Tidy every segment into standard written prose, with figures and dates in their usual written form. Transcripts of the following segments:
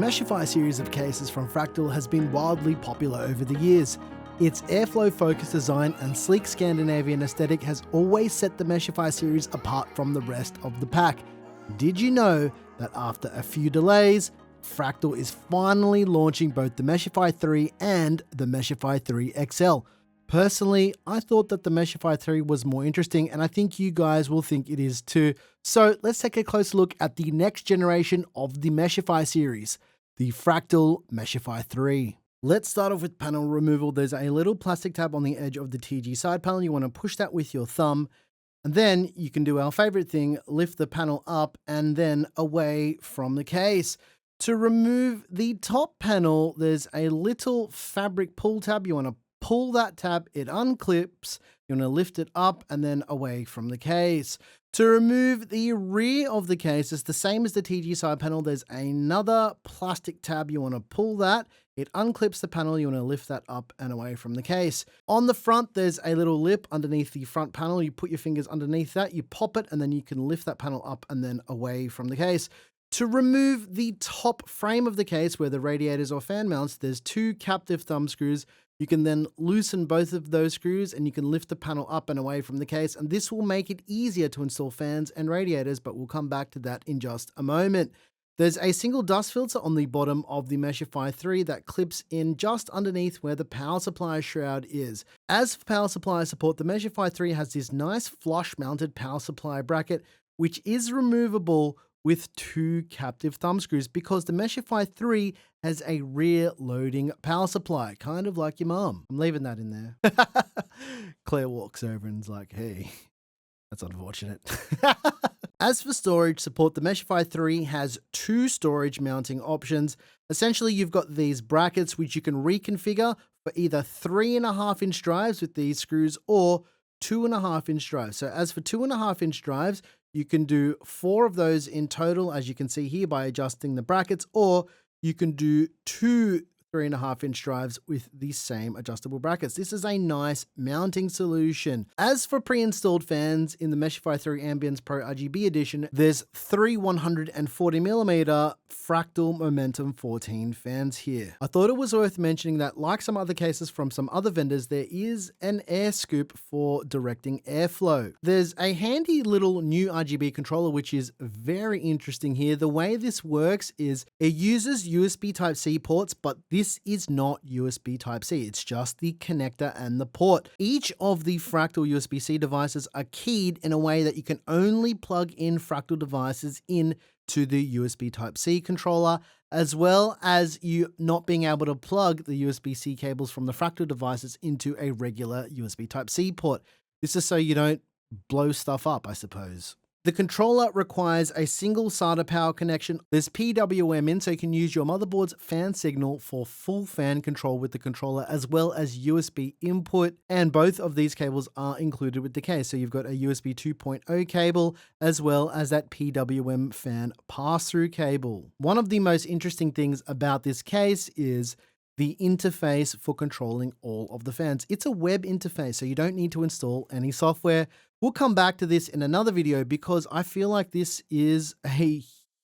Meshify series of cases from Fractal has been wildly popular over the years. Its airflow-focused design and sleek Scandinavian aesthetic has always set the Meshify series apart from the rest of the pack. Did you know that after a few delays, Fractal is finally launching both the Meshify 3 and the Meshify 3 XL? Personally, I thought that the Meshify 3 was more interesting, and I think you guys will think it is too. So let's take a close look at the next generation of the Meshify series, the Fractal Meshify 3. Let's start off with panel removal. There's a little plastic tab on the edge of the TG side panel. You want to push that with your thumb, and then you can do our favorite thing, lift the panel up and then away from the case. To remove the top panel, there's a little fabric pull tab. You want to pull that tab, it unclips, you want to lift it up and then away from the case. To remove the rear of the case, it's the same as the TG side panel. There's another plastic tab. You want to pull that, it unclips the panel, you want to lift that up and away from the case. On the front, there's a little lip underneath the front panel. You put your fingers underneath that, you pop it, and then you can lift that panel up and then away from the case. To remove the top frame of the case where the radiators or fan mounts, there's two captive thumb screws. You can then loosen both of those screws and you can lift the panel up and away from the case, and this will make it easier to install fans and radiators, but we'll come back to that in just a moment. There's a single dust filter on the bottom of the Meshify 3 that clips in just underneath where the power supply shroud is. As for power supply support, the Meshify 3 has this nice flush mounted power supply bracket, which is removable with two captive thumb screws because the Meshify 3 has a rear loading power supply, kind of like your mum. I'm leaving that in there. Claire walks over and is like, hey, that's unfortunate. As for storage support, the Meshify 3 has two storage mounting options. Essentially, you've got these brackets which you can reconfigure for either 3.5-inch drives with these screws or 2.5-inch drives. So as for 2.5-inch drives, you can do 4 of those in total, as you can see here, by adjusting the brackets, or you can do 2 3.5-inch drives with the same adjustable brackets. This is a nice mounting solution. As for pre-installed fans in the Meshify 3 Ambience Pro RGB edition, there's 3 140mm Fractal Momentum 14 fans here. I thought it was worth mentioning that, like some other cases from some other vendors, there is an air scoop for directing airflow. There's a handy little new RGB controller which is very interesting here. The way this works is it uses USB Type-C ports, but this is not USB Type-C. It's just the connector and the port. Each of the Fractal USB-C devices are keyed in a way that you can only plug in Fractal devices in to the USB Type-C controller, as well as you not being able to plug the USB-C cables from the Fractal devices into a regular USB Type-C port. This is so you don't blow stuff up, I suppose. The controller requires a single SATA power connection. There's PWM in, so you can use your motherboard's fan signal for full fan control with the controller, as well as USB input, and both of these cables are included with the case. So you've got a USB 2.0 cable, as well as that PWM fan pass-through cable. One of the most interesting things about this case is the interface for controlling all of the fans. It's a web interface, so you don't need to install any software. We'll come back to this in another video because I feel like this is a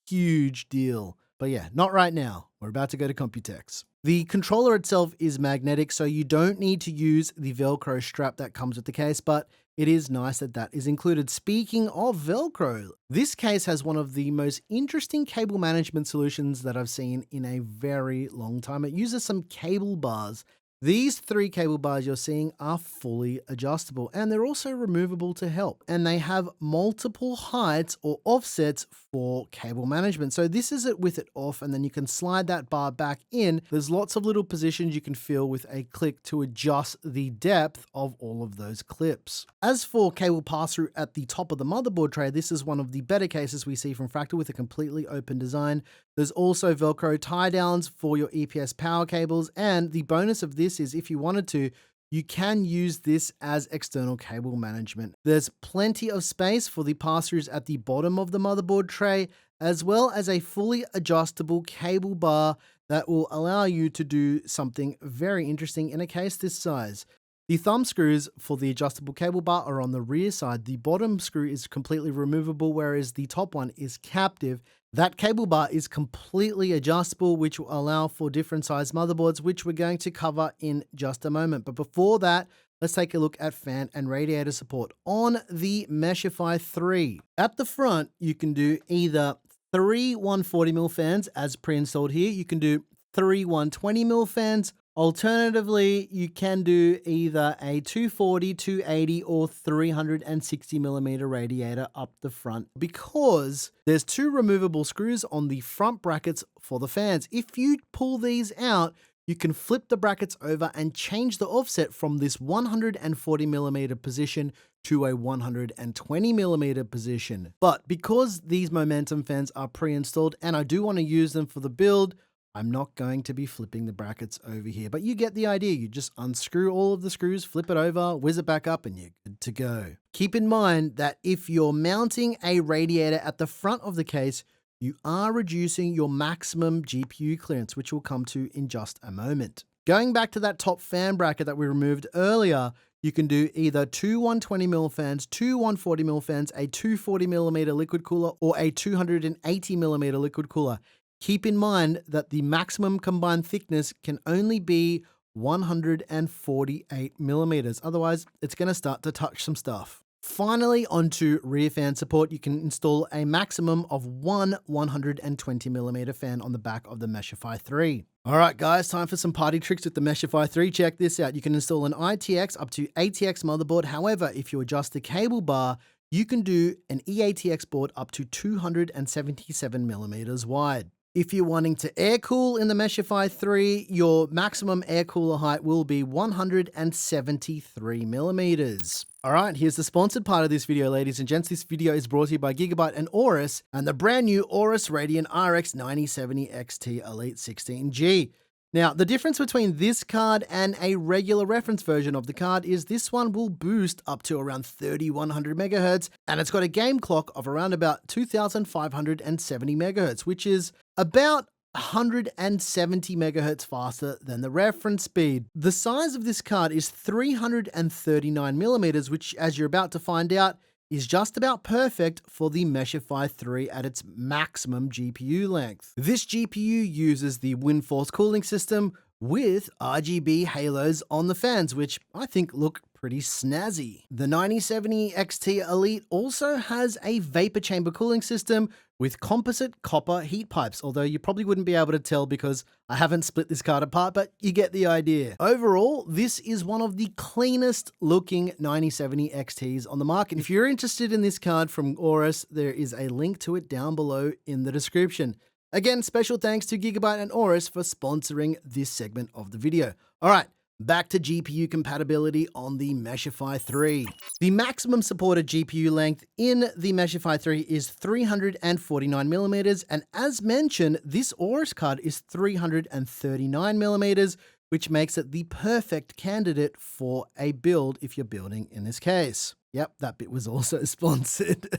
huge deal. But yeah, not right now. We're about to go to Computex. The controller itself is magnetic, so you don't need to use the Velcro strap that comes with the case, but it is nice that that is included. Speaking of Velcro, this case has one of the most interesting cable management solutions that I've seen in a very long time. It uses some cable bars. These 3 cable bars you're seeing are fully adjustable, and they're also removable to help. And they have multiple heights or offsets for cable management. So this is it with it off, and then you can slide that bar back in. There's lots of little positions you can feel with a click to adjust the depth of all of those clips. As for cable pass-through at the top of the motherboard tray, this is one of the better cases we see from Fractal with a completely open design. There's also Velcro tie downs for your EPS power cables, and the bonus of this is if you wanted to, you can use this as external cable management. There's plenty of space for the pass-throughs at the bottom of the motherboard tray, as well as a fully adjustable cable bar that will allow you to do something very interesting in a case this size. The thumb screws for the adjustable cable bar are on the rear side. The bottom screw is completely removable, whereas the top one is captive. That cable bar is completely adjustable, which will allow for different size motherboards, which we're going to cover in just a moment. But before that, let's take a look at fan and radiator support on the Meshify 3. At the front, you can do either 3 140mm fans as pre-installed here. You can do 3 120mm fans. Alternatively, you can do either a 240, 280, or 360mm radiator up the front because there's 2 removable screws on the front brackets for the fans. If you pull these out, you can flip the brackets over and change the offset from this 140mm position to a 120mm position. But because these momentum fans are pre-installed and I do want to use them for the build, I'm not going to be flipping the brackets over here, but you get the idea. You just unscrew all of the screws, flip it over, whiz it back up, and you're good to go. Keep in mind that if you're mounting a radiator at the front of the case, you are reducing your maximum GPU clearance, which we'll come to in just a moment. Going back to that top fan bracket that we removed earlier, you can do either 2 120mm fans, 2 140mm fans, a 240mm liquid cooler, or a 280mm liquid cooler. Keep in mind that the maximum combined thickness can only be 148mm. Otherwise, it's going to start to touch some stuff. Finally, onto rear fan support. You can install a maximum of one 120mm fan on the back of the Meshify 3. All right, guys, time for some party tricks with the Meshify 3. Check this out. You can install an ITX up to ATX motherboard. However, if you adjust the cable bar, you can do an EATX board up to 277mm wide. If you're wanting to air cool in the Meshify 3, your maximum air cooler height will be 173mm. All right, here's the sponsored part of this video, ladies and gents. This video is brought to you by Gigabyte and AORUS and the brand new AORUS Radeon RX 9070 XT Elite 16G. Now, the difference between this card and a regular reference version of the card is this one will boost up to around 3100 megahertz, and it's got a game clock of around about 2570 megahertz, which is about 170 megahertz faster than the reference speed. The size of this card is 339 millimeters, which, as you're about to find out, is just about perfect for the Meshify 3 at its maximum GPU length. This GPU uses the WindForce cooling system with RGB halos on the fans, which I think look pretty snazzy. The 9070 XT Elite also has a vapor chamber cooling system with composite copper heat pipes, although you probably wouldn't be able to tell because I haven't split this card apart, but you get the idea. Overall, this is one of the cleanest looking 9070 XTs on the market. If you're interested in this card from AORUS, there is a link to it down below in the description. Again, special thanks to Gigabyte and AORUS for sponsoring this segment of the video. All right, back to GPU compatibility on the Meshify 3. The maximum supported GPU length in the Meshify 3 is 349mm, and as mentioned, this AORUS card is 339mm, which makes it the perfect candidate for a build if you're building in this case. Yep, that bit was also sponsored.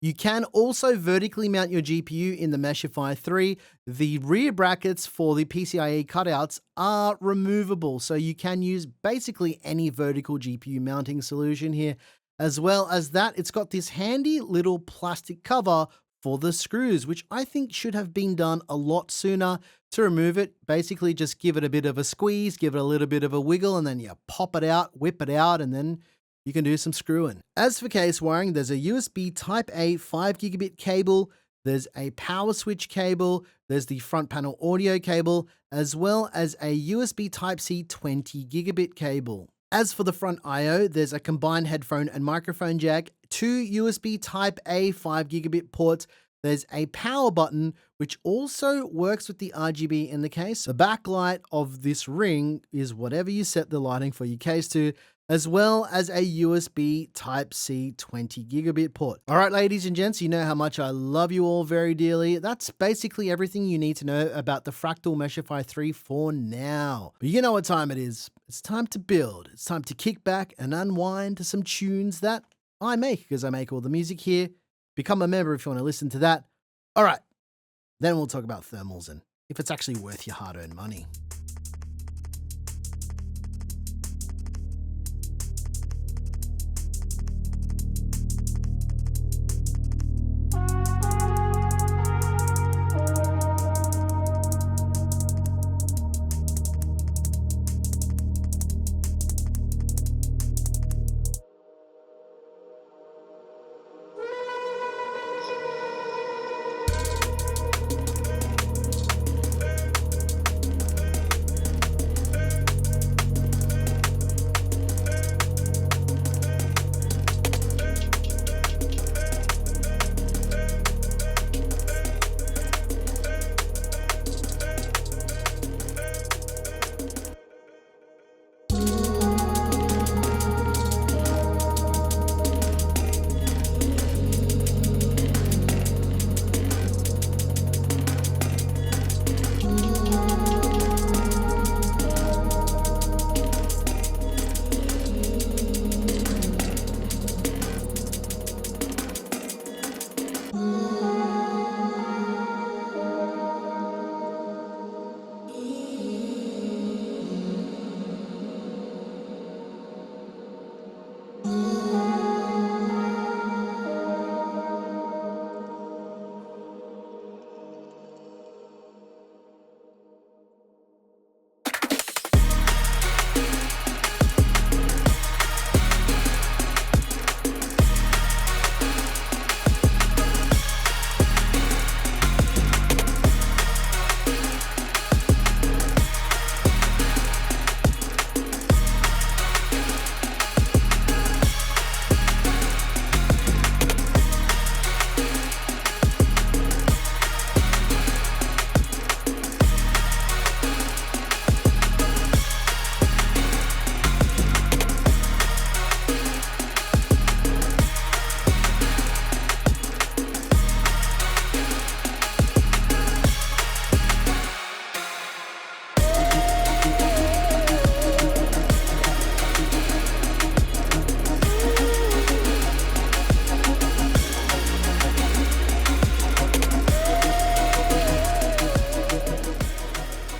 You can also vertically mount your GPU in the Meshify 3. The rear brackets for the PCIe cutouts are removable, so you can use basically any vertical GPU mounting solution here. As well as that, it's got this handy little plastic cover for the screws, which I think should have been done a lot sooner. To remove it, basically just give it a bit of a squeeze, give it a little bit of a wiggle, and then you pop it out, whip it out, and then you can do some screwing. As for case wiring, there's a USB Type A 5 gigabit cable, there's a power switch cable, there's the front panel audio cable, as well as a USB Type C 20 gigabit cable. As for the front I/O, there's a combined headphone and microphone jack, 2 USB Type A 5 gigabit ports, there's a power button, which also works with the RGB in the case. The backlight of this ring is whatever you set the lighting for your case to, as well as a USB Type-C 20 gigabit port. All right, ladies and gents, you know how much I love you all very dearly. That's basically everything you need to know about the Fractal Meshify 3 for now. But you know what time it is. It's time to build. It's time to kick back and unwind to some tunes that I make, because I make all the music here. Become a member if you want to listen to that. All right, then we'll talk about thermals and if it's actually worth your hard-earned money.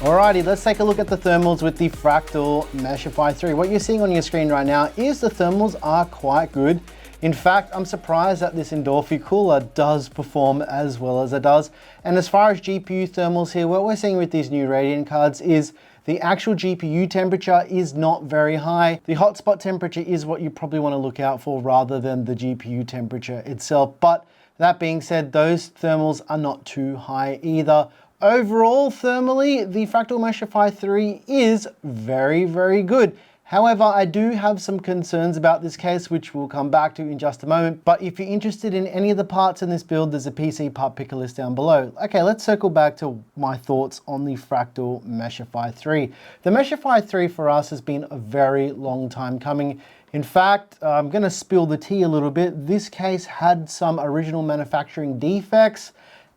Alrighty, let's take a look at the thermals with the Fractal Meshify 3. What you're seeing on your screen right now is the thermals are quite good. In fact, I'm surprised that this ENDORFY cooler does perform as well as it does. And as far as GPU thermals here, what we're seeing with these new Radeon cards is the actual GPU temperature is not very high. The hotspot temperature is what you probably want to look out for rather than the GPU temperature itself. But that being said, those thermals are not too high either. Overall, thermally, the Fractal Meshify 3 is very, very good. However, I do have some concerns about this case, which we'll come back to in just a moment. But if you're interested in any of the parts in this build, there's a PC part picker list down below. Okay, let's circle back to my thoughts on the Fractal Meshify 3. The Meshify 3 for us has been a very long time coming. In fact, I'm gonna spill the tea a little bit. This case had some original manufacturing defects,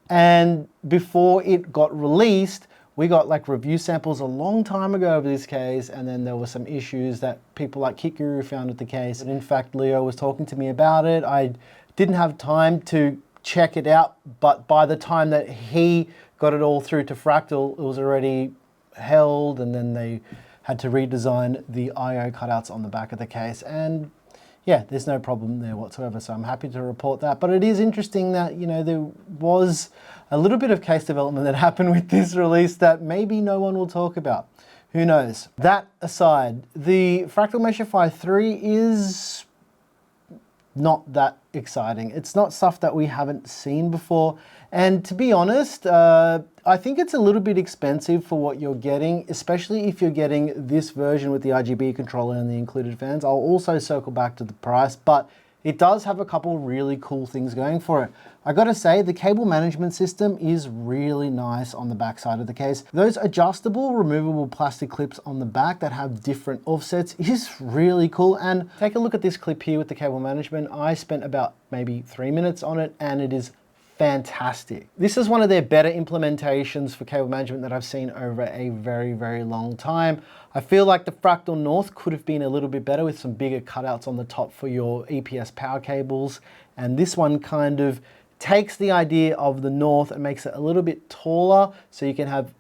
and before it got released, we got like review samples a long time ago of this case, and then there were some issues that people like Kit Guru found with the case. And in fact, Leo was talking to me about it. I didn't have time to check it out, but by the time that he got it all through to Fractal, it was already held, and then they had to redesign the I/O cutouts on the back of the case. And yeah, there's no problem there whatsoever, so I'm happy to report that. But it is interesting that, you know, there was a little bit of case development that happened with this release that maybe no one will talk about. Who knows? That aside, the Fractal Meshify 3 is not that exciting. It's not stuff that we haven't seen before. And to be honest, I think it's a little bit expensive for what you're getting, especially if you're getting this version with the RGB controller and the included fans. I'll also circle back to the price, but it does have a couple really cool things going for it. I gotta say, the cable management system is really nice on the back side of the case. Those adjustable, removable plastic clips on the back that have different offsets is really cool. And take a look at this clip here with the cable management. I spent about maybe 3 minutes on it, and it is fantastic. This is one of their better implementations for cable management that I've seen over a very, very long time. I feel like the Fractal North could have been a little bit better with some bigger cutouts on the top for your EPS power cables. And this one kind of takes the idea of the North and makes it a little bit taller so you can have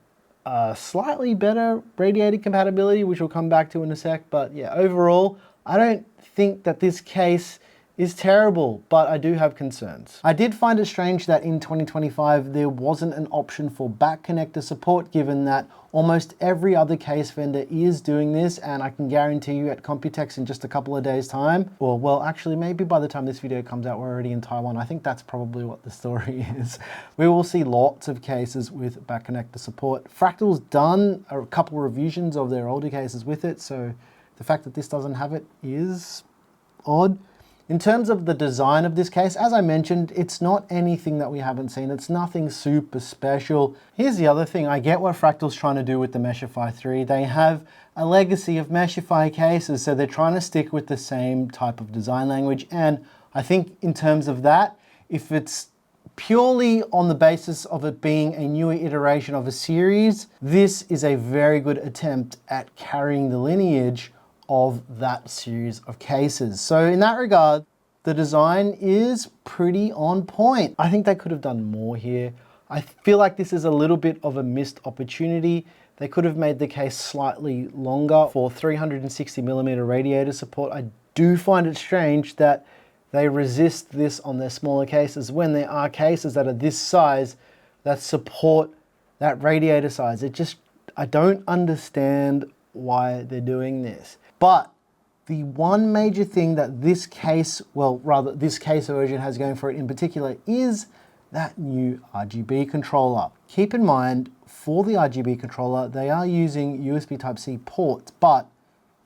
slightly better radiator compatibility, which we'll come back to in a sec. But yeah, overall, I don't think that this case is terrible, but I do have concerns. I did find it strange that in 2025 there wasn't an option for back connector support, given that almost every other case vendor is doing this, and I can guarantee you at Computex in just a couple of days time, or well, actually maybe by the time this video comes out we're already in Taiwan. I think that's probably what the story is. We will see lots of cases with back connector support. Fractal's done a couple of revisions of their older cases with it, so the fact that this doesn't have it is odd. In terms of the design of this case, as I mentioned, it's not anything that we haven't seen. It's nothing super special. Here's the other thing. I get what Fractal's trying to do with the Meshify 3. They have a legacy of Meshify cases, so they're trying to stick with the same type of design language. And I think in terms of that, if it's purely on the basis of it being a newer iteration of a series, this is a very good attempt at carrying the lineage of that series of cases. So in that regard, the design is pretty on point. I think they could have done more here. I feel like this is a little bit of a missed opportunity. They could have made the case slightly longer for 360mm radiator support. I do find it strange that they resist this on their smaller cases when there are cases that are this size that support that radiator size. I don't understand why they're doing this. But the one major thing that this case, well, rather this case version has going for it in particular is that new RGB controller. Keep in mind, for the RGB controller, they are using USB Type-C ports, but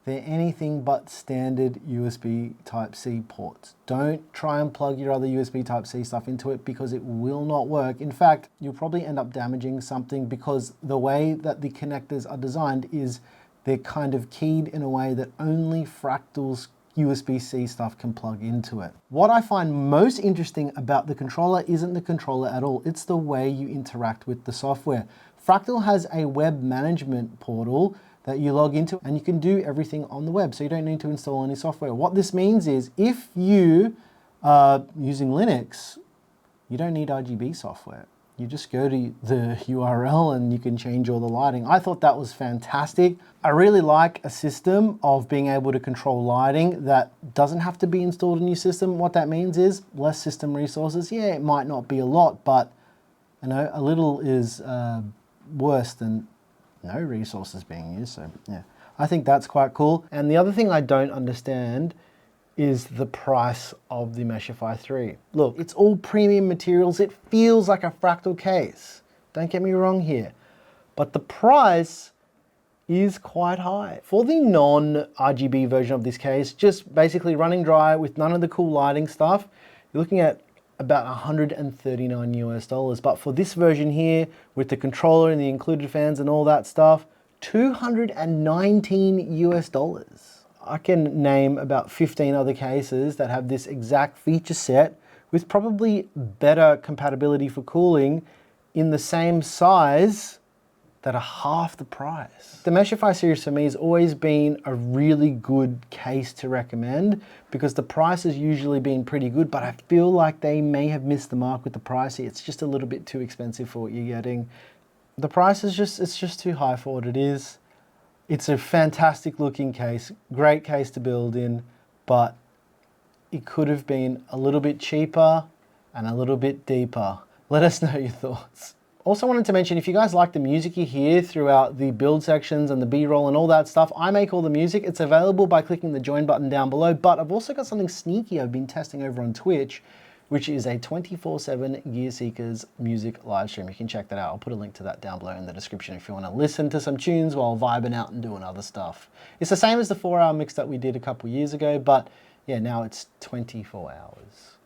they're anything but standard USB Type-C ports. Don't try and plug your other USB Type-C stuff into it because it will not work. In fact, you'll probably end up damaging something because the way that the connectors are designed is they're kind of keyed in a way that only Fractal's USB-C stuff can plug into it. What I find most interesting about the controller isn't the controller at all, it's the way you interact with the software. Fractal has a web management portal that you log into and you can do everything on the web, so you don't need to install any software. What this means is if you are using Linux, you don't need RGB software. you just go to the URL and you can change all the lighting. I thought that was fantastic. I really like a system of being able to control lighting that doesn't have to be installed in your system. What that means is less system resources. Yeah, it might not be a lot, but you know, a little is worse than no resources being used. So yeah, I think that's quite cool. And the other thing I don't understand is the price of the Meshify 3. Look, it's all premium materials. It feels like a Fractal case. Don't get me wrong here. But the price is quite high. For the non-RGB version of this case, just basically running dry with none of the cool lighting stuff, you're looking at about $139 US. But for this version here, with the controller and the included fans and all that stuff, $219 US. I can name about 15 other cases that have this exact feature set with probably better compatibility for cooling in the same size that are half the price. The Meshify series for me has always been a really good case to recommend because the price has usually been pretty good, but I feel like they may have missed the mark with the price. It's just a little bit too expensive for what you're getting. The price is it's just too high for what it is. It's a fantastic looking case, great case to build in, but it could have been a little bit cheaper and a little bit deeper. Let us know your thoughts. Also wanted to mention, if you guys like the music you hear throughout the build sections and the B-roll and all that stuff, I make all the music. It's available by clicking the join button down below, but I've also got something sneaky I've been testing over on Twitch, which is a 24/7 Gear Seekers music live stream. You can check that out. I'll put a link to that down below in the description if you want to listen to some tunes while vibing out and doing other stuff. It's the same as the 4-hour mix that we did a couple years ago, but yeah, now it's 24 hours.